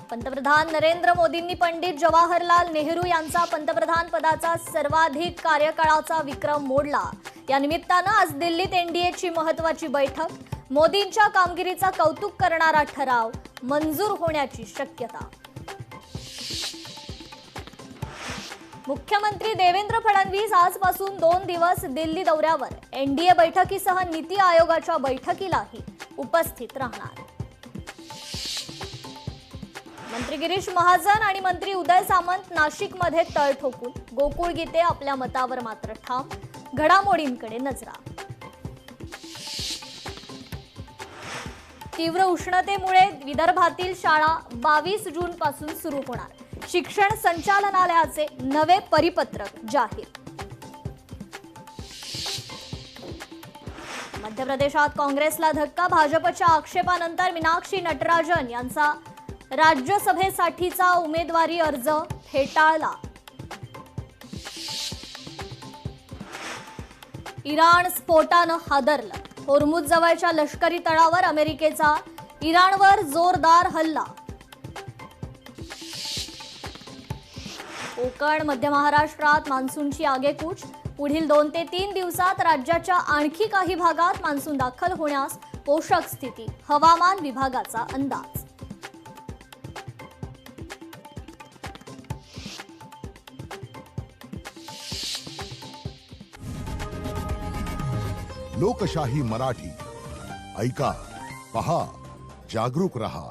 पंतप्रधान नरेंद्र मोदींनी पंडित जवाहरलाल नेहरू यांचा पंतप्रधान पदाचा सर्वाधिक कार्यकाळाचा विक्रम मोडला। या निमित्तानं आज दिल्लीत एनडीएची महत्त्वाची बैठक, मोदींच्या कामगिरीचा कौतुक करणारा ठराव मंजूर होण्याची शक्यता। मुख्यमंत्री देवेंद्र फडणवीस आजपासून 2 दिवस दिल्ली दौऱ्यावर, एनडीए बैठकीसह नीती आयोगाच्या बैठकीलाही उपस्थित राहणार। मंत्री गिरीश महाजन आणि मंत्री उदय सामंत नाशिकमध्ये तळ ठोकून, गोकुळ गीते आपल्या मतावर मात्र ठाम, घडामोडींकडे नजरा। तीव्र उष्णतेमुळे विदर्भातील शाळा 22 जून पासून सुरू होणार, शिक्षण संचालनालयाचे नवे परिपत्रक जाहीर। मध्य प्रदेशात काँग्रेसला धक्का, भाजपच्या आक्षेपानंतर मीनाक्षी नटराजन यांचा राज्यसभेसाठीचा उमेदवारी अर्ज फेटाळला। इराण स्फोटानं हादरलं, होर्मुझ जवळच्या लष्करी तळावर अमेरिकेचा इराणवर जोरदार हल्ला। कोकण, मध्य महाराष्ट्रात मान्सूनची आगेकूच, पुढील 2 ते 3 दिवसात राज्याच्या आणखी काही भागात मान्सून दाखल होण्यास पोषक स्थिती, हवामान विभागाचा अंदाज। लोकशाही मराठी ऐका, पहा, जागरूक रहा।